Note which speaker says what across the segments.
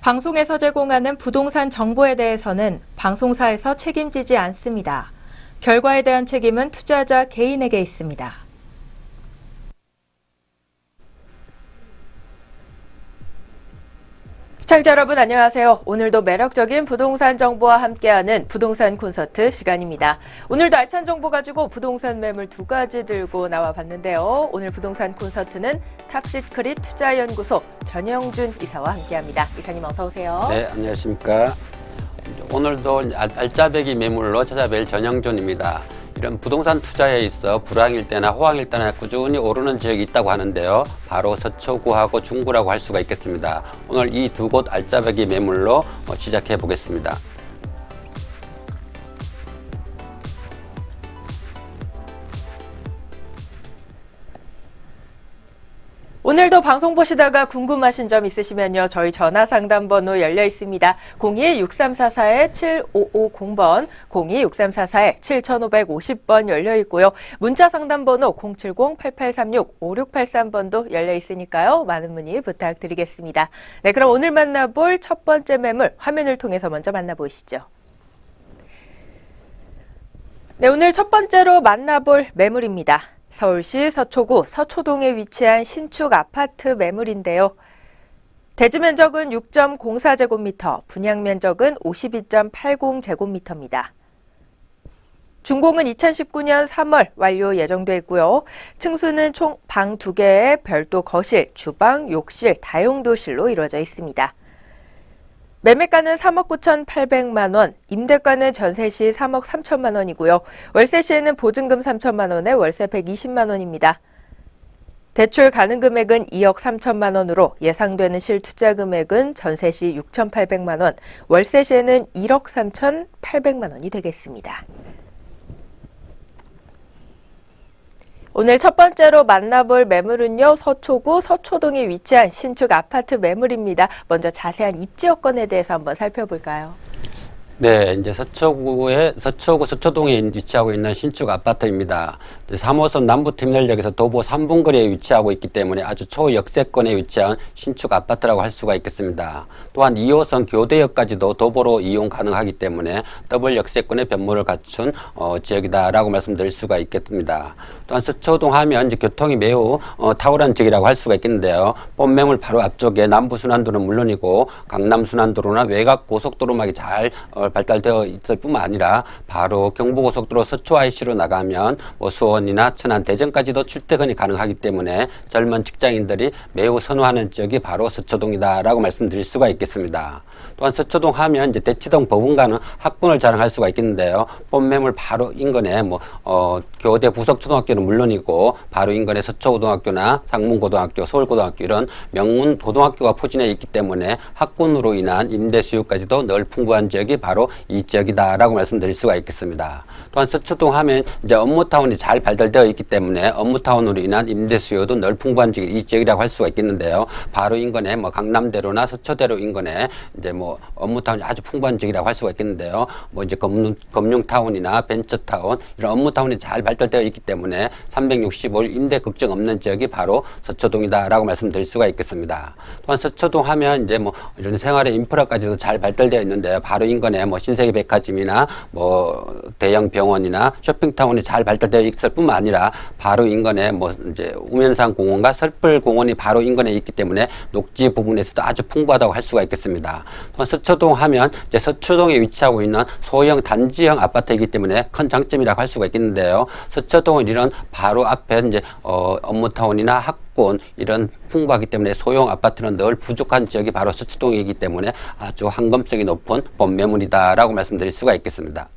Speaker 1: 방송에서 제공하는 부동산 정보에 대해서는 방송사에서 책임지지 않습니다. 결과에 대한 책임은 투자자 개인에게 있습니다. 시청자 여러분 안녕하세요. 오늘도 매력적인 부동산 정보와 함께하는 부동산 콘서트 시간입니다. 오늘도 알찬 정보 가지고 부동산 매물 두 가지 들고 나와 봤는데요. 오늘 부동산 콘서트는 탑시크릿 투자연구소 전영준 이사와 함께합니다. 이사님 어서 오세요.
Speaker 2: 네, 안녕하십니까. 오늘도 알짜배기 매물로 찾아뵐 전영준입니다. 이런 부동산 투자에 있어 불황일 때나 호황일 때나 꾸준히 오르는 지역이 있다고 하는데요. 바로 서초구하고 중구라고 할 수가 있겠습니다. 오늘 이 두 곳 알짜배기 매물로 시작해 보겠습니다.
Speaker 1: 오늘도 방송 보시다가 궁금하신 점 있으시면요. 저희 전화 상담 번호 열려 있습니다. 02-6344-7550번, 02-6344-7550번 열려 있고요. 문자 상담 번호 070-8836-5683번도 열려 있으니까요. 많은 문의 부탁드리겠습니다. 네, 그럼 오늘 만나볼 첫 번째 매물 화면을 통해서 먼저 만나보시죠. 네, 오늘 첫 번째로 만나볼 매물입니다. 서울시 서초구 서초동에 위치한 신축 아파트 매물인데요. 대지 면적은 6.04제곱미터, 분양 면적은 52.80제곱미터입니다. 준공은 2019년 3월 완료 예정돼 있고요. 층수는 총 방 2개에 별도 거실, 주방, 욕실, 다용도실로 이루어져 있습니다. 매매가는 3억 9,800만 원, 임대가는 전세 시 3억 3천만 원이고요. 월세 시에는 보증금 3천만 원에 월세 120만 원입니다. 대출 가능 금액은 2억 3천만 원으로 예상되는 실투자 금액은 전세 시 6,800만 원, 월세 시에는 1억 3,800만 원이 되겠습니다. 오늘 첫 번째로 만나볼 매물은요. 서초구 서초동에 위치한 신축 아파트 매물입니다. 먼저 자세한 입지 여건에 대해서 한번 살펴볼까요?
Speaker 2: 네, 이제 서초구 서초동에 위치하고 있는 신축 아파트입니다. 3호선 남부터미널역에서 도보 3분 거리에 위치하고 있기 때문에 아주 초역세권에 위치한 신축 아파트라고 할 수가 있겠습니다. 또한 2호선 교대역까지도 도보로 이용 가능하기 때문에 더블 역세권의 변모를 갖춘 지역이다라고 말씀드릴 수가 있겠습니다. 또한 서초동 하면 이제 교통이 매우 탁월한 지역이라고 할 수가 있겠는데요. 본매물 바로 앞쪽에 남부순환도로는 물론이고 강남순환도로나 외곽 고속도로막이 잘 발달되어 있을 뿐만 아니라 바로 경부고속도로 서초 IC로 나가면 수원이나 천안, 대전까지도 출퇴근이 가능하기 때문에 젊은 직장인들이 매우 선호하는 지역이 바로 서초동이다라고 말씀드릴 수가 있겠습니다. 또한 서초동 하면 이제 대치동 법원가는 학군을 자랑할 수가 있겠는데요. 본매물 바로 인근에 교대 부석초등학교는 물론이고 바로 인근에 서초고등학교나 상문고등학교, 서울고등학교 이런 명문 고등학교가 포진해 있기 때문에 학군으로 인한 임대 수요까지도 늘 풍부한 지역이 바로 이 지역이다라고 말씀드릴 수가 있겠습니다. 또한 서초동 하면 이제 업무타운이 잘 발달되어 있기 때문에 업무타운으로 인한 임대 수요도 늘 풍부한 지역이 이 지역이라고 할 수가 있겠는데요. 바로 인근에 강남대로나 서초대로 인근에 이제 업무타운이 아주 풍부한 지역이라고 할 수가 있겠는데요. 이제 금융타운이나 벤처타운 이런 업무타운이 잘 발달되어 있기 때문에 365일 임대 걱정 없는 지역이 바로 서초동이다라고 말씀드릴 수가 있겠습니다. 또한 서초동 하면 이제 이런 생활의 인프라까지도 잘 발달되어 있는데 바로 인근에 신세계백화점이나 대형 병원이나 쇼핑타운이 잘 발달되어 있을 뿐만 아니라 바로 인근에 이제 우면산 공원과 설풀 공원이 바로 인근에 있기 때문에 녹지 부분에서도 아주 풍부하다고 할 수가 있겠습니다. 또한 서초동 하면 이제 서초동에 위치하고 있는 소형 단지형 아파트이기 때문에 큰 장점이라고 할 수가 있겠는데요. 서초동은 이런 바로 앞에 이제 업무타운이나 학군 이런 풍부하기 때문에 소형 아파트는 늘 부족한 지역이 바로 서초동이기 때문에 아주 황금성이 높은 본매물이다라고 말씀드릴 수가 있겠습니다.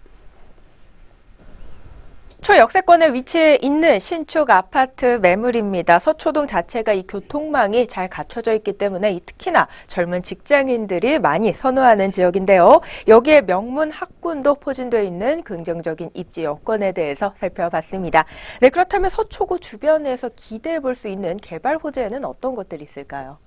Speaker 1: 초역세권에 위치해 있는 신축 아파트 매물입니다. 서초동 자체가 이 교통망이 잘 갖춰져 있기 때문에 특히나 젊은 직장인들이 많이 선호하는 지역인데요. 여기에 명문 학군도 포진되어 있는 긍정적인 입지 여건에 대해서 살펴봤습니다. 네, 그렇다면 서초구 주변에서 기대해 볼 수 있는 개발 호재에는 어떤 것들이 있을까요?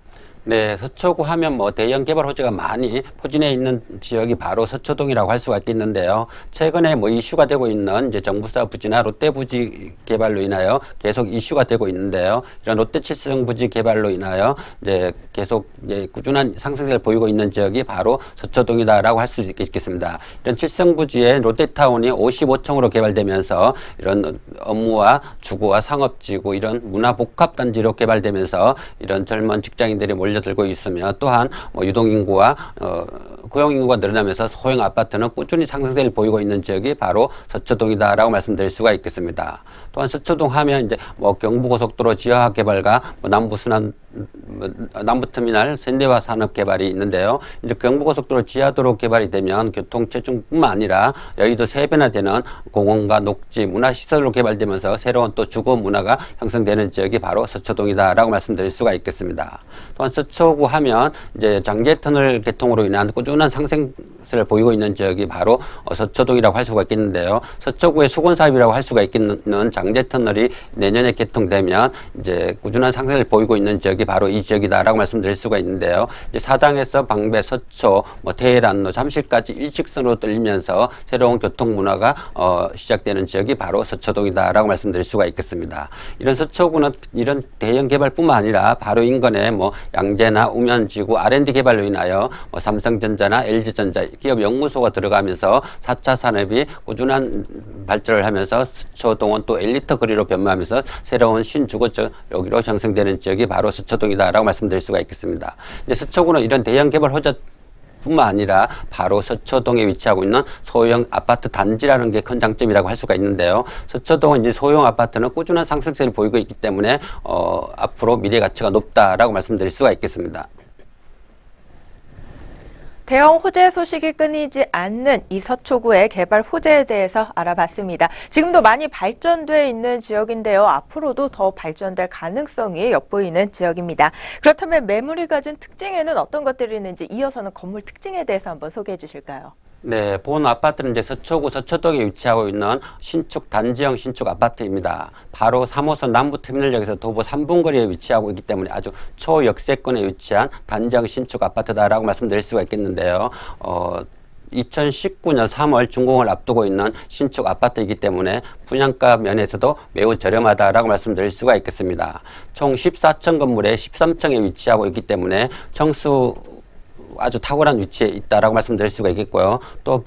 Speaker 2: 네, 서초구 하면 뭐 대형 개발 호재가 많이 포진해 있는 지역이 바로 서초동이라고 할 수가 있겠는데요. 최근에 뭐 이슈가 되고 있는 이제 정부사 부지나 롯데 부지 개발로 인하여 계속 이슈가 되고 있는데요. 이런 롯데 칠성 부지 개발로 인하여 이제 계속 이제 꾸준한 상승세를 보이고 있는 지역이 바로 서초동이다라고 할 수 있겠습니다. 이런 칠성 부지에 롯데타운이 55층으로 개발되면서 이런 업무와 주거와 상업지구 이런 문화복합단지로 개발되면서 이런 젊은 직장인들이 몰려들고 있으며 또한 뭐 유동인구와 고용인구가 늘어나면서 소형 아파트는 꾸준히 상승세를 보이고 있는 지역이 바로 서초동이다라고 말씀드릴 수가 있겠습니다. 또한 서초동 하면 이제 뭐 경부고속도로 지하 개발과 뭐 남부터미널 현대화 산업 개발이 있는데요. 이제 경부고속도로 지하도로 개발이 되면 교통체증뿐만 아니라 여의도 3배나 되는 공원과 녹지, 문화시설로 개발되면서 새로운 또 주거 문화가 형성되는 지역이 바로 서초동이다라고 말씀드릴 수가 있겠습니다. 또한 서초구 하면 이제 장제터널 개통으로 인한 꾸준한 상승세를 보이고 있는 지역이 바로 서초동이라고 할 수가 있겠는데요. 서초구의 수건사업이라고 할 수가 있겠는 장제터널이 내년에 개통되면 이제 꾸준한 상승을 보이고 있는 지역이 바로 이 지역이다라고 말씀드릴 수가 있는데요. 이제 사당에서 방배, 서초, 뭐 테헤란로, 잠실까지 일직선으로 뚫리면서 새로운 교통 문화가 시작되는 지역이 바로 서초동이다라고 말씀드릴 수가 있겠습니다. 이런 서초구는 이런 대형 개발뿐만 아니라 바로 인근에 뭐 양재나 우면지구 R&D 개발로 인하여 뭐 삼성전자나 LG전자 기업 연구소가 들어가면서 4차 산업이 꾸준한 발전을 하면서 서초동은 또 엘리트 거리로 변모하면서 새로운 신주거적 여기로 형성되는 지역이 바로 서초동이다라고 말씀드릴 수가 있겠습니다. 이제 서초구는 이런 대형 개발 호재 뿐만 아니라 바로 서초동에 위치하고 있는 소형 아파트 단지라는 게 큰 장점이라고 할 수가 있는데요. 서초동은 이제 소형 아파트는 꾸준한 상승세를 보이고 있기 때문에 앞으로 미래 가치가 높다라고 말씀드릴 수가 있겠습니다.
Speaker 1: 대형 호재 소식이 끊이지 않는 이 서초구의 개발 호재에 대해서 알아봤습니다. 지금도 많이 발전돼 있는 지역인데요. 앞으로도 더 발전될 가능성이 엿보이는 지역입니다. 그렇다면 매물이 가진 특징에는 어떤 것들이 있는지 이어서는 건물 특징에 대해서 한번 소개해 주실까요?
Speaker 2: 네, 본 아파트는 이제 서초구 서초동에 위치하고 있는 신축 단지형 신축 아파트입니다. 바로 3호선 남부터미널역에서 도보 3분 거리에 위치하고 있기 때문에 아주 초역세권에 위치한 단지형 신축 아파트다라고 말씀드릴 수가 있겠는데요. 2019년 3월 준공을 앞두고 있는 신축 아파트이기 때문에 분양가 면에서도 매우 저렴하다라고 말씀드릴 수가 있겠습니다. 총 14층 건물에 13층에 위치하고 있기 때문에 청수 아주 탁월한 위치에 있다라고 말씀드릴 수가 있겠고요. 또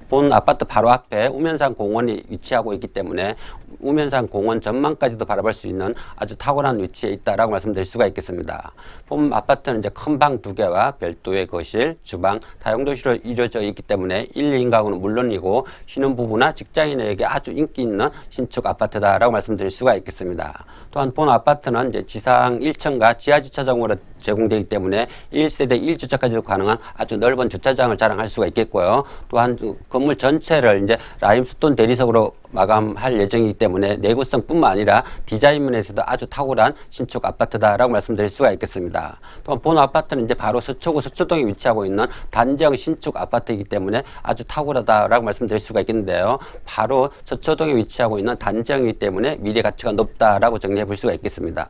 Speaker 2: 본 아파트 바로 앞에 우면산 공원이 위치하고 있기 때문에 우면산 공원 전망까지도 바라볼 수 있는 아주 탁월한 위치에 있다라고 말씀드릴 수가 있겠습니다. 본 아파트는 이제 큰 방 2개와 별도의 거실, 주방, 다용도실로 이루어져 있기 때문에 1, 2인 가구는 물론이고 신혼부부나 직장인에게 아주 인기 있는 신축 아파트다라고 말씀드릴 수가 있겠습니다. 또한 본 아파트는 이제 지상 1층과 지하 주차장으로 제공되기 때문에 1세대 1주차까지도 가능한 아주 넓은 주차장을 자랑할 수가 있겠고요. 또한 건물 전체를 이제 라임스톤 대리석으로 마감할 예정이기 때문에 내구성뿐만 아니라 디자인 면에서도 아주 탁월한 신축 아파트다라고 말씀드릴 수가 있겠습니다. 또한 본 아파트는 이제 바로 서초구 서초동에 위치하고 있는 단지형 신축 아파트이기 때문에 아주 탁월하다라고 말씀드릴 수가 있겠는데요. 바로 서초동에 위치하고 있는 단지형이기 때문에 미래 가치가 높다라고 정리해 볼 수가 있겠습니다.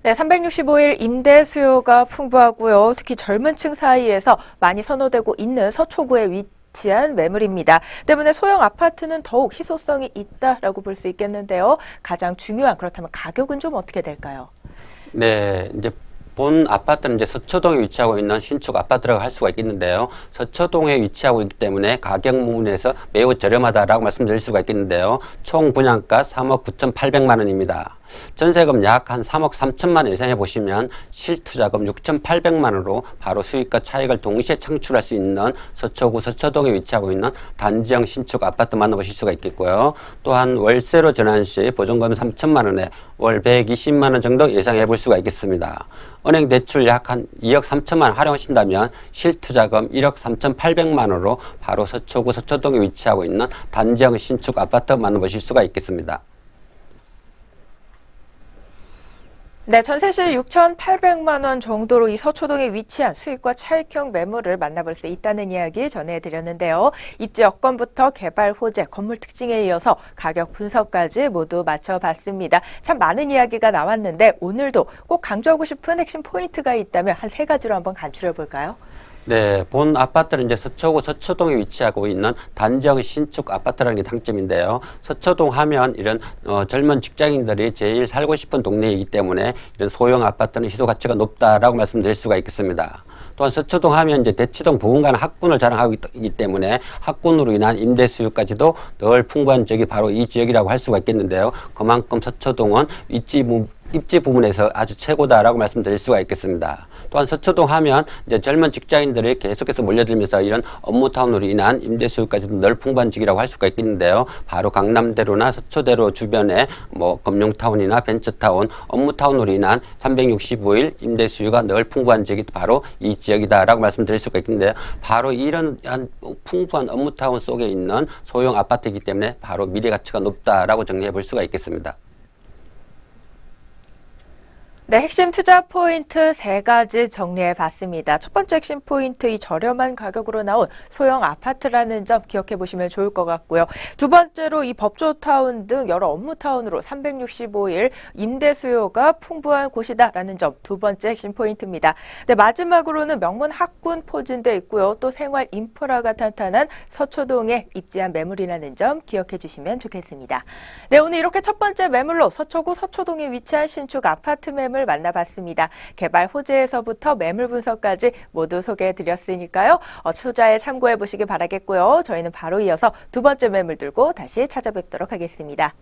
Speaker 1: 네, 365일 임대 수요가 풍부하고요. 특히 젊은 층 사이에서 많이 선호되고 있는 서초구에 위치한 매물입니다. 때문에 소형 아파트는 더욱 희소성이 있다라고 볼 수 있겠는데요. 가장 중요한 그렇다면 가격은 좀 어떻게 될까요?
Speaker 2: 네, 이제 본 아파트는 이제 서초동에 위치하고 있는 신축 아파트라고 할 수가 있겠는데요. 서초동에 위치하고 있기 때문에 가격 부분에서 매우 저렴하다라고 말씀드릴 수가 있겠는데요. 총 분양가 3억 9,800만 원입니다. 전세금 약 한 3억 3천만 원 예상해 보시면 실투자금 6,800만 원으로 바로 수익과 차익을 동시에 창출할 수 있는 서초구 서초동에 위치하고 있는 단지형 신축 아파트 만나보실 수가 있겠고요. 또한 월세로 전환 시 보증금 3천만 원에 월 120만 원 정도 예상해 볼 수가 있겠습니다. 은행 대출 약 한 2억 3천만 원 활용하신다면 실투자금 1억 3,800만 원으로 바로 서초구 서초동에 위치하고 있는 단지형 신축 아파트 만나보실 수가 있겠습니다.
Speaker 1: 네, 전세시 6,800만 원 정도로 이 서초동에 위치한 수익과 차익형 매물을 만나볼 수 있다는 이야기 전해드렸는데요. 입지 여건부터 개발 호재, 건물 특징에 이어서 가격 분석까지 모두 맞춰봤습니다. 참 많은 이야기가 나왔는데 오늘도 꼭 강조하고 싶은 핵심 포인트가 있다면 한 3가지로 한번 간추려 볼까요?
Speaker 2: 네, 본 아파트는 이제 서초구 서초동에 위치하고 있는 단지형 신축 아파트라는 게 장점인데요. 서초동 하면 이런 젊은 직장인들이 제일 살고 싶은 동네이기 때문에 이런 소형 아파트는 희소 가치가 높다라고 말씀드릴 수가 있겠습니다. 또한 서초동 하면 이제 대치동 부근간 학군을 자랑하고 있기 때문에 학군으로 인한 임대 수요까지도 늘 풍부한 지역이 바로 이 지역이라고 할 수가 있겠는데요. 그만큼 서초동은 입지 부분에서 아주 최고다라고 말씀드릴 수가 있겠습니다. 또한 서초동 하면 이제 젊은 직장인들이 계속해서 몰려들면서 이런 업무타운으로 인한 임대 수요까지도 늘 풍부한 지역이라고 할 수가 있겠는데요. 바로 강남대로나 서초대로 주변에 뭐 금융타운이나 벤처타운, 업무타운으로 인한 365일 임대 수요가 늘 풍부한 지역이 바로 이 지역이다라고 말씀드릴 수가 있는데요. 바로 이런 풍부한 업무타운 속에 있는 소형 아파트이기 때문에 바로 미래 가치가 높다라고 정리해 볼 수가 있겠습니다.
Speaker 1: 네, 핵심 투자 포인트 3가지 정리해 봤습니다. 첫 번째 핵심 포인트, 이 저렴한 가격으로 나온 소형 아파트라는 점 기억해 보시면 좋을 것 같고요. 두 번째로 이 법조타운 등 여러 업무타운으로 365일 임대 수요가 풍부한 곳이다라는 점 두 번째 핵심 포인트입니다. 네, 마지막으로는 명문 학군 포진돼 있고요. 또 생활 인프라가 탄탄한 서초동에 입지한 매물이라는 점 기억해 주시면 좋겠습니다. 네, 오늘 이렇게 첫 번째 매물로 서초구 서초동에 위치한 신축 아파트 매물 만나봤습니다. 개발 호재에서부터 매물 분석까지 모두 소개해드렸으니까요. 투자에 참고해 보시기 바라겠고요. 저희는 바로 이어서 두 번째 매물 들고 다시 찾아뵙도록 하겠습니다.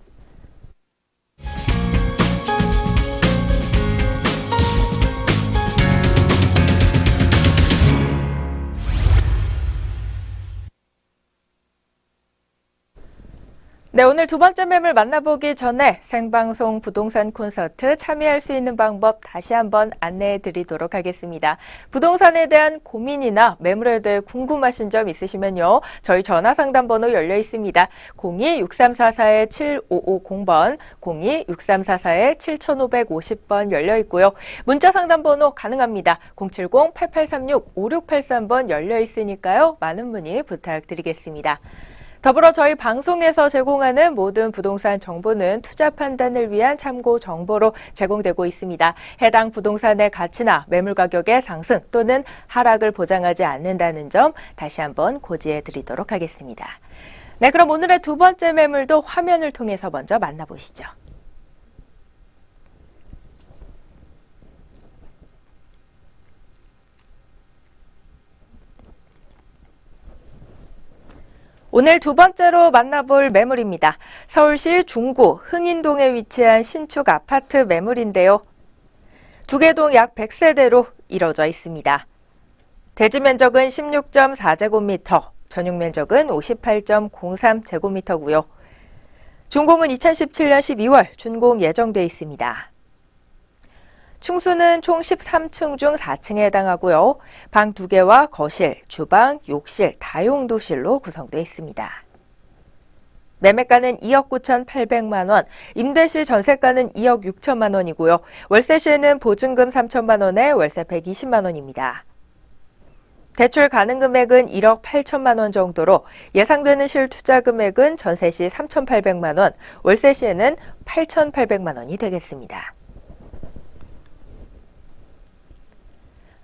Speaker 1: 네, 오늘 두 번째 매물 만나보기 전에 생방송 부동산 콘서트 참여할 수 있는 방법 다시 한번 안내해 드리도록 하겠습니다. 부동산에 대한 고민이나 매물에 대해 궁금하신 점 있으시면요. 저희 전화 상담 번호 열려 있습니다. 02-6344-7550번, 02-6344-7550번 열려 있고요. 문자 상담 번호 가능합니다. 070-8836-5683번 열려 있으니까요. 많은 문의 부탁드리겠습니다. 더불어 저희 방송에서 제공하는 모든 부동산 정보는 투자 판단을 위한 참고 정보로 제공되고 있습니다. 해당 부동산의 가치나 매물 가격의 상승 또는 하락을 보장하지 않는다는 점 다시 한번 고지해 드리도록 하겠습니다. 네, 그럼 오늘의 두 번째 매물도 화면을 통해서 먼저 만나보시죠. 오늘 두 번째로 만나볼 매물입니다. 서울시 중구 흥인동에 위치한 신축 아파트 매물인데요. 두 개 동 약 100세대로 이루어져 있습니다. 대지 면적은 16.4제곱미터, 전용 면적은 58.03제곱미터고요. 준공은 2017년 12월 준공 예정돼 있습니다. 층수는 총 13층 중 4층에 해당하고요. 방 2개와 거실, 주방, 욕실, 다용도실로 구성되어 있습니다. 매매가는 2억 9,800만 원, 임대 시 전세가는 2억 6천만 원이고요. 월세 시에는 보증금 3천만 원에 월세 120만 원입니다. 대출 가능 금액은 1억 8천만 원 정도로 예상되는 실투자 금액은 전세 시 3,800만 원, 월세 시에는 8,800만 원이 되겠습니다.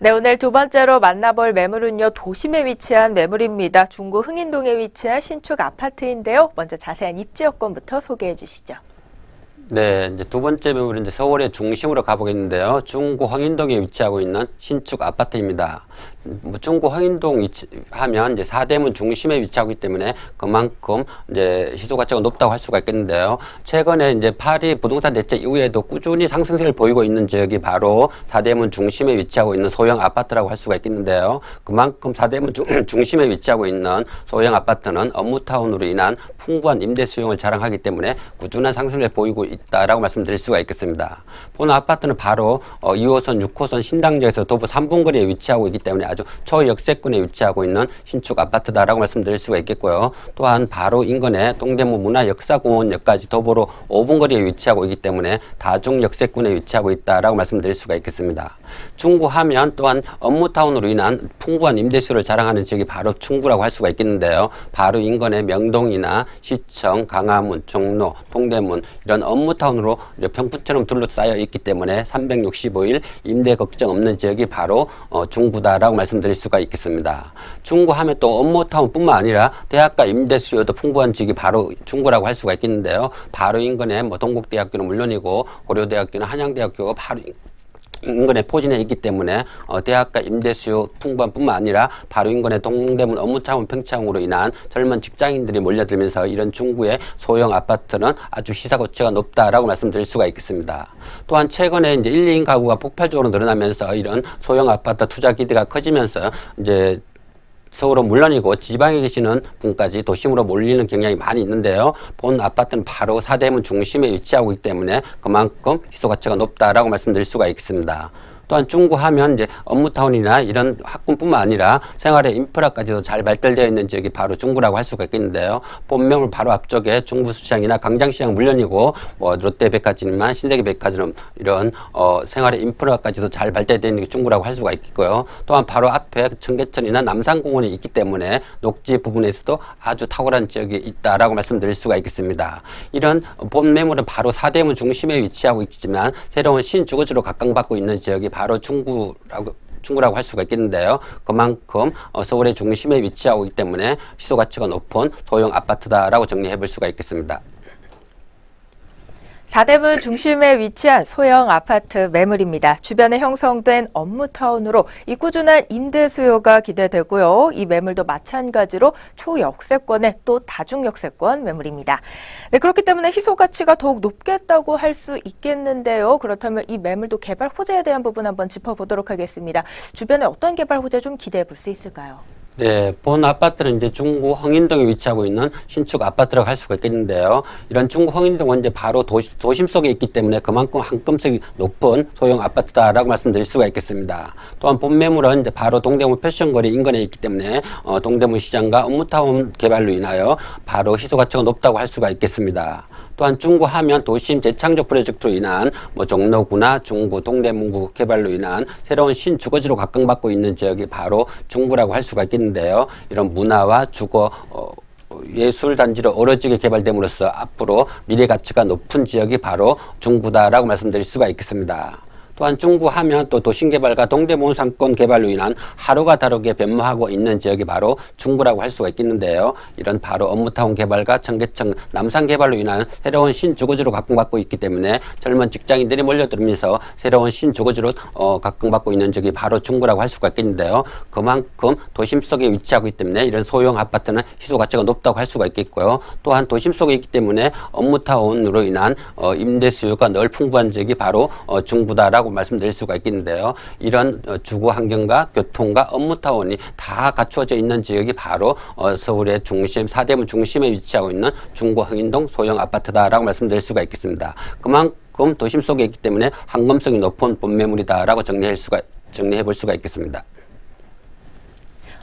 Speaker 1: 네, 오늘 두 번째로 만나볼 매물은요, 도심에 위치한 매물입니다. 중구 흥인동에 위치한 신축 아파트인데요. 먼저 자세한 입지 여건부터 소개해 주시죠.
Speaker 2: 네, 이제 두 번째 매물은 이제 서울의 중심으로 가보겠는데요. 중구 황인동에 위치하고 있는 신축 아파트입니다. 중구 황인동 하면 이제 사대문 중심에 위치하고 있기 때문에 그만큼 이제 희소 가치가 높다고 할 수가 있겠는데요. 최근에 이제 파리 부동산 대책 이후에도 꾸준히 상승세를 보이고 있는 지역이 바로 사대문 중심에 위치하고 있는 소형 아파트라고 할 수가 있겠는데요. 그만큼 사대문 중심에 위치하고 있는 소형 아파트는 업무타운으로 인한 풍부한 임대 수요를 자랑하기 때문에 꾸준한 상승을 보이고 있다라고 말씀드릴 수가 있겠습니다. 본 아파트는 바로 2호선, 6호선 신당역에서 도보 3분 거리에 위치하고 있기 때문에 아주 초역세권에 위치하고 있는 신축 아파트다라고 말씀드릴 수가 있겠고요. 또한 바로 인근에 동대문 문화역사공원역까지 도보로 5분 거리에 위치하고 있기 때문에 다중역세권에 위치하고 있다라고 말씀드릴 수가 있겠습니다. 중구하면 또한 업무타운으로 인한 풍부한 임대수를 자랑하는 지역이 바로 중구라고 할 수가 있겠는데요. 바로 인근의 명동이나 시청, 강화문, 종로, 동대문 이런 업무타운으로 평풍처럼 둘러싸여 있기 때문에 365일 임대 걱정 없는 지역이 바로 중구다라고 말씀드릴 수가 있겠습니다. 중구하면 또 업무타운뿐만 아니라 대학가 임대 수요도 풍부한 지역이 바로 중구라고 할 수가 있겠는데요. 바로 인근에 동국대학교는 물론이고 고려대학교나 한양대학교가 바로 인근에 포진해 있기 때문에 대학가 임대 수요 풍부한 뿐만 아니라 바로 인근의 동대문 업무타운 팽창으로 인한 젊은 직장인들이 몰려들면서 이런 중구의 소형 아파트는 아주 시세 가치가 높다라고 말씀드릴 수가 있겠습니다. 또한 최근에 이제 1, 2인 가구가 폭발적으로 늘어나면서 이런 소형 아파트 투자 기대가 커지면서 이제 서울은 물론이고 지방에 계시는 분까지 도심으로 몰리는 경향이 많이 있는데요. 본 아파트는 바로 사대문 중심에 위치하고 있기 때문에 그만큼 희소 가치가 높다라고 말씀드릴 수가 있습니다. 또한 중구하면 이제 업무타운이나 이런 학군뿐만 아니라 생활의 인프라까지도 잘 발달되어 있는 지역이 바로 중구라고 할 수가 있겠는데요. 본명을 바로 앞쪽에 중부시장이나 강장시장 물론이고 롯데백화점이나 신세계백화점 이런 생활의 인프라까지도 잘 발달되어 있는 게 중구라고 할 수가 있고요. 또한 바로 앞에 청계천이나 남산공원이 있기 때문에 녹지 부분에서도 아주 탁월한 지역이 있다라고 말씀드릴 수가 있겠습니다. 이런 본 매물은 바로 사대문 중심에 위치하고 있지만 새로운 신주거지로 각광받고 있는 지역이 바로 중구라고 할 수가 있겠는데요. 그만큼 서울의 중심에 위치하고 있기 때문에 시소 가치가 높은 소형 아파트다라고 정리해 볼 수가 있겠습니다.
Speaker 1: 사대문 중심에 위치한 소형 아파트 매물입니다. 주변에 형성된 업무타운으로 이 꾸준한 임대 수요가 기대되고요. 이 매물도 마찬가지로 초역세권의 또 다중역세권 매물입니다. 네, 그렇기 때문에 희소 가치가 더욱 높겠다고 할 수 있겠는데요. 그렇다면 이 매물도 개발 호재에 대한 부분 한번 짚어보도록 하겠습니다. 주변에 어떤 개발 호재 좀 기대해 볼 수 있을까요?
Speaker 2: 네, 본 아파트는 이제 중구 흥인동에 위치하고 있는 신축 아파트라고 할 수가 있겠는데요. 이런 중구 흥인동은 이제 바로 도심 속에 있기 때문에 그만큼 한금속이 높은 소형 아파트다라고 말씀드릴 수가 있겠습니다. 또한 본 매물은 이제 바로 동대문 패션거리 인근에 있기 때문에 동대문 시장과 업무타운 개발로 인하여 바로 희소 가치가 높다고 할 수가 있겠습니다. 또한 중구하면 도심 재창조 프로젝트로 인한 종로구나 중구, 동대문구 개발로 인한 새로운 신주거지로 각광받고 있는 지역이 바로 중구라고 할 수가 있겠는데요. 이런 문화와 주거, 예술단지로 어우러지게 개발됨으로써 앞으로 미래 가치가 높은 지역이 바로 중구다라고 말씀드릴 수가 있겠습니다. 또한 중구하면 또 도심개발과 동대문 상권 개발로 인한 하루가 다르게 변모하고 있는 지역이 바로 중구라고 할 수가 있겠는데요. 이런 바로 업무타운 개발과 청계천 남산 개발로 인한 새로운 신주거지로 각광받고 있기 때문에 젊은 직장인들이 몰려들면서 새로운 신주거지로 각광받고 있는 지역이 바로 중구라고 할 수가 있겠는데요. 그만큼 도심 속에 위치하고 있기 때문에 이런 소형 아파트는 희소 가치가 높다고 할 수가 있겠고요. 또한 도심 속에 있기 때문에 업무타운으로 인한 임대 수요가 늘 풍부한 지역이 바로 중구다라고 말씀드릴 수가 있겠는데요. 이런 주거 환경과 교통과 업무타운이 다 갖추어져 있는 지역이 바로 서울의 중심, 사대문 중심에 위치하고 있는 중구 흥인동 소형 아파트다라고 말씀드릴 수가 있겠습니다. 그만큼 도심 속에 있기 때문에 한검성이 높은 본매물이다라고 정리해 볼 수가 있겠습니다.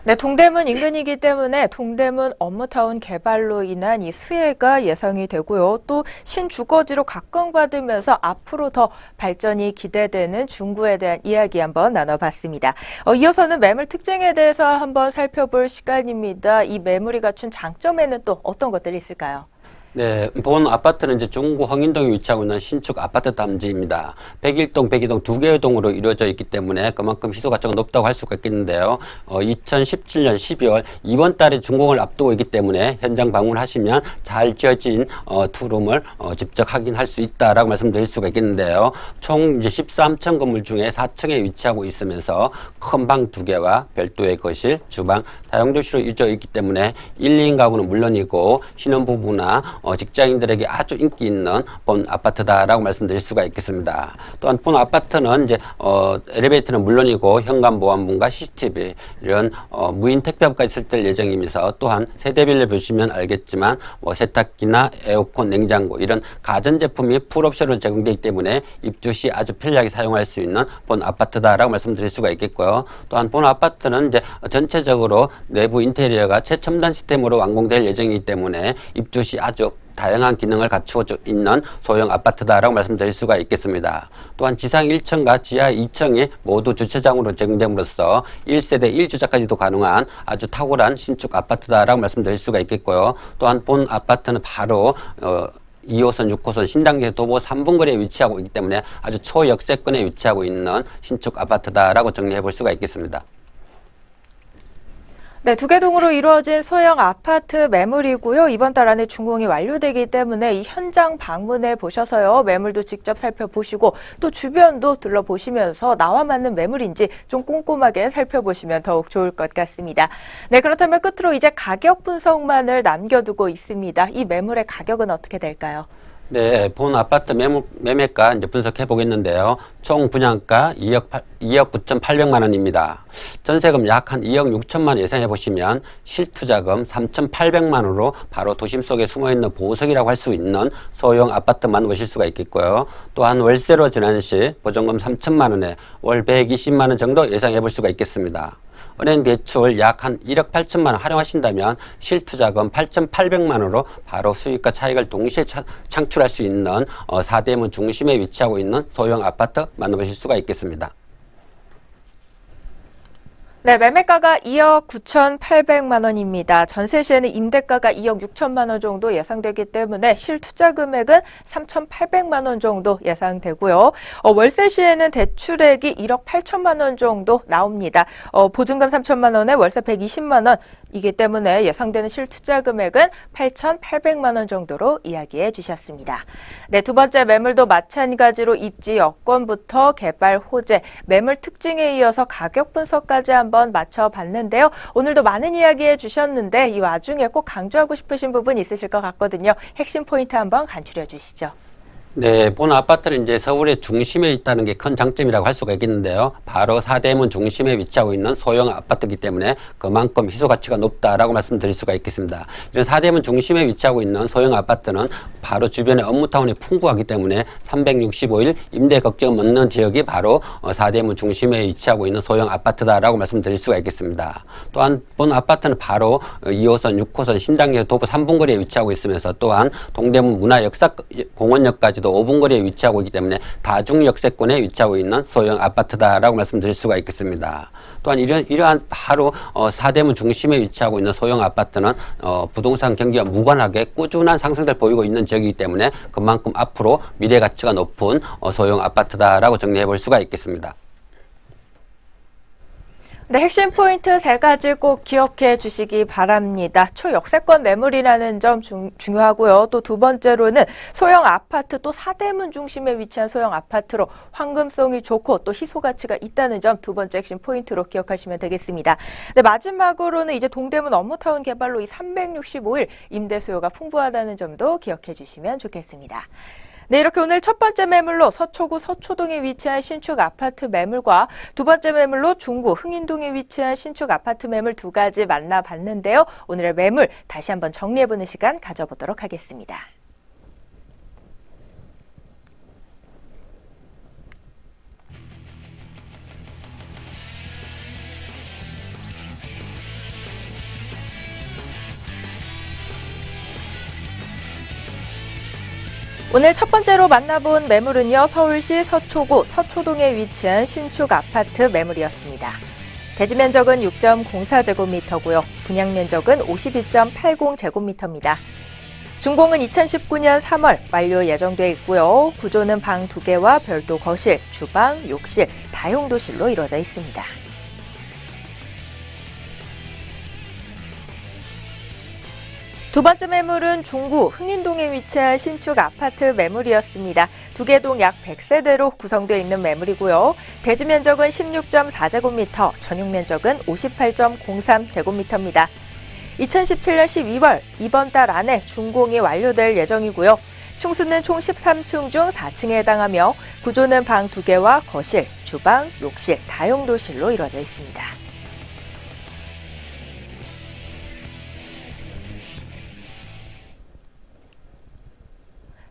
Speaker 1: 네, 동대문 인근이기 때문에 동대문 업무타운 개발로 인한 이 수혜가 예상이 되고요. 또 신주거지로 각광받으면서 앞으로 더 발전이 기대되는 중구에 대한 이야기 한번 나눠봤습니다. 이어서는 매물 특징에 대해서 한번 살펴볼 시간입니다. 이 매물이 갖춘 장점에는 또 어떤 것들이 있을까요?
Speaker 2: 네, 본 아파트는 이제 중구 흥인동에 위치하고 있는 신축 아파트 단지입니다. 101동, 102동 두 개의 동으로 이루어져 있기 때문에 그만큼 희소 가치가 높다고 할 수가 있겠는데요. 2017년 12월 이번 달에 준공을 앞두고 있기 때문에 현장 방문하시면 잘 지어진 투룸을 직접 확인할 수 있다라고 말씀드릴 수가 있겠는데요. 총 이제 13층 건물 중에 4층에 위치하고 있으면서 큰 방 2개와 별도의 거실, 주방, 사용도시로 이루어져 있기 때문에 1, 2인 가구는 물론이고 신혼부부나 직장인들에게 아주 인기 있는 본 아파트다라고 말씀드릴 수가 있겠습니다. 또한 본 아파트는 이제 엘리베이터는 물론이고 현관보안문과 CCTV 이런 무인 택배까지 설치할 예정이면서 또한 세대별로 보시면 알겠지만 세탁기나 에어컨, 냉장고 이런 가전제품이 풀옵션으로 제공되기 때문에 입주 시 아주 편리하게 사용할 수 있는 본 아파트다라고 말씀드릴 수가 있겠고요. 또한 본 아파트는 이제 전체적으로 내부 인테리어가 최첨단 시스템으로 완공될 예정이기 때문에 입주 시 아주 다양한 기능을 갖추어 있는 소형 아파트다라고 말씀드릴 수가 있겠습니다. 또한 지상 1층과 지하 2층이 모두 주차장으로 제공됨으로써 1세대 1주차까지도 가능한 아주 탁월한 신축 아파트다라고 말씀드릴 수가 있겠고요. 또한 본 아파트는 바로 2호선, 6호선 신당역 도보 3분거리에 위치하고 있기 때문에 아주 초역세권에 위치하고 있는 신축 아파트다라고 정리해 볼 수가 있겠습니다.
Speaker 1: 네, 두 개 동으로 이루어진 소형 아파트 매물이고요. 이번 달 안에 준공이 완료되기 때문에 이 현장 방문해 보셔서요. 매물도 직접 살펴보시고 또 주변도 둘러보시면서 나와 맞는 매물인지 좀 꼼꼼하게 살펴보시면 더욱 좋을 것 같습니다. 네, 그렇다면 끝으로 이제 가격 분석만을 남겨두고 있습니다. 이 매물의 가격은 어떻게 될까요?
Speaker 2: 네, 본 아파트 매매가 이제 분석해 보겠는데요. 총 분양가 2억 9,800만 원입니다. 전세금 약 한 2억 6천만 원 예상해 보시면 실투자금 3,800만 원으로 바로 도심 속에 숨어 있는 보석이라고 할 수 있는 소형 아파트만 보실 수가 있겠고요. 또한 월세로 지난 시 보증금 3천만 원에 월 120만 원 정도 예상해 볼 수가 있겠습니다. 은행 대출 약 한 1억 8천만 원 활용하신다면 실투자금 8,800만 원으로 바로 수익과 차익을 동시에 창출할 수 있는 사대문 중심에 위치하고 있는 소형 아파트 만나보실 수가 있겠습니다.
Speaker 1: 네, 매매가가 2억 9,800만 원입니다. 전세 시에는 임대가가 2억 6천만 원 정도 예상되기 때문에 실투자 금액은 3,800만 원 정도 예상되고요. 월세 시에는 대출액이 1억 8천만 원 정도 나옵니다. 보증금 3천만 원에 월세 120만 원 이기 때문에 예상되는 실투자 금액은 8,800만 원 정도로 이야기해 주셨습니다. 네, 두 번째 매물도 마찬가지로 입지 여건부터 개발 호재, 매물 특징에 이어서 가격 분석까지 한번 맞춰봤는데요. 오늘도 많은 이야기해 주셨는데 이 와중에 꼭 강조하고 싶으신 부분 있으실 것 같거든요. 핵심 포인트 한번 간추려 주시죠.
Speaker 2: 네, 본 아파트는 이제 서울의 중심에 있다는 게 큰 장점이라고 할 수가 있겠는데요. 바로 사대문 중심에 위치하고 있는 소형 아파트이기 때문에 그만큼 희소 가치가 높다라고 말씀드릴 수가 있겠습니다. 이런 사대문 중심에 위치하고 있는 소형 아파트는 바로 주변에 업무타운이 풍부하기 때문에 365일 임대 걱정 없는 지역이 바로 사대문 중심에 위치하고 있는 소형 아파트다라고 말씀드릴 수가 있겠습니다. 또한 본 아파트는 바로 2호선, 6호선 신당역 도보 3분거리에 위치하고 있으면서 또한 동대문 문화역사공원역까지도 5분 거리에 위치하고 있기 때문에 다중역세권에 위치하고 있는 소형 아파트다라고 말씀드릴 수가 있겠습니다. 또한 이러한 바로 사대문 중심에 위치하고 있는 소형 아파트는 부동산 경기와 무관하게 꾸준한 상승세를 보이고 있는 지역이기 때문에 그만큼 앞으로 미래 가치가 높은 소형 아파트다라고 정리해 볼 수가 있겠습니다.
Speaker 1: 네, 핵심 포인트 세 가지 꼭 기억해 주시기 바랍니다. 초역세권 매물이라는 점 중요하고요. 또 두 번째로는 소형 아파트, 또 사대문 중심에 위치한 소형 아파트로 황금성이 좋고 또 희소 가치가 있다는 점 두 번째 핵심 포인트로 기억하시면 되겠습니다. 네, 마지막으로는 이제 동대문 업무타운 개발로 이 365일 임대 수요가 풍부하다는 점도 기억해 주시면 좋겠습니다. 네, 이렇게 오늘 첫 번째 매물로 서초구 서초동에 위치한 신축 아파트 매물과 두 번째 매물로 중구 흥인동에 위치한 신축 아파트 매물 두 가지 만나봤는데요. 오늘의 매물 다시 한번 정리해보는 시간 가져보도록 하겠습니다. 오늘 첫 번째로 만나본 매물은요, 서울시 서초구 서초동에 위치한 신축 아파트 매물이었습니다. 대지 면적은 6.04제곱미터고요. 분양 면적은 52.80제곱미터입니다. 준공은 2019년 3월 완료 예정돼 있고요. 구조는 방 2개와 별도 거실, 주방, 욕실, 다용도실로 이루어져 있습니다. 두 번째 매물은 중구 흥인동에 위치한 신축 아파트 매물이었습니다. 두 개 동 약 100세대로 구성되어 있는 매물이고요. 대지 면적은 16.4제곱미터, 전용 면적은 58.03제곱미터입니다. 2017년 12월 이번 달 안에 준공이 완료될 예정이고요. 층수는 총 13층 중 4층에 해당하며 구조는 방 2개와 거실, 주방, 욕실, 다용도실로 이루어져 있습니다.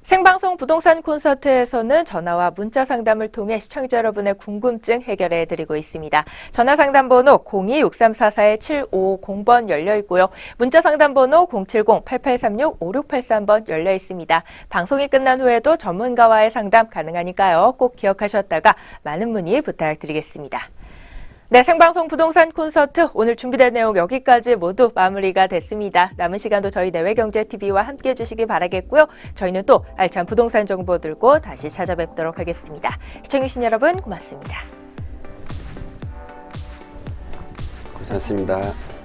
Speaker 1: 생방송 부동산 콘서트에서는 전화와 문자 상담을 통해 시청자 여러분의 궁금증 해결해 드리고 있습니다. 전화 상담 번호 02-6344-7550번 열려 있고요. 문자 상담 번호 070-8836-5683번 열려 있습니다. 방송이 끝난 후에도 전문가와의 상담 가능하니까요. 꼭 기억하셨다가 많은 문의 부탁드리겠습니다. 네, 생방송 부동산 콘서트 오늘 준비된 내용 여기까지 모두 마무리가 됐습니다. 남은 시간도 저희 내외경제TV와 함께해 주시기 바라겠고요. 저희는 또 알찬 부동산 정보 들고 다시 찾아뵙도록 하겠습니다. 시청해주신 여러분 고맙습니다.
Speaker 2: 고생하셨습니다.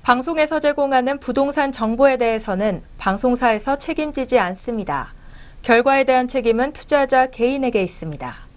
Speaker 1: 방송에서 제공하는 부동산 정보에 대해서는 방송사에서 책임지지 않습니다. 결과에 대한 책임은 투자자 개인에게 있습니다.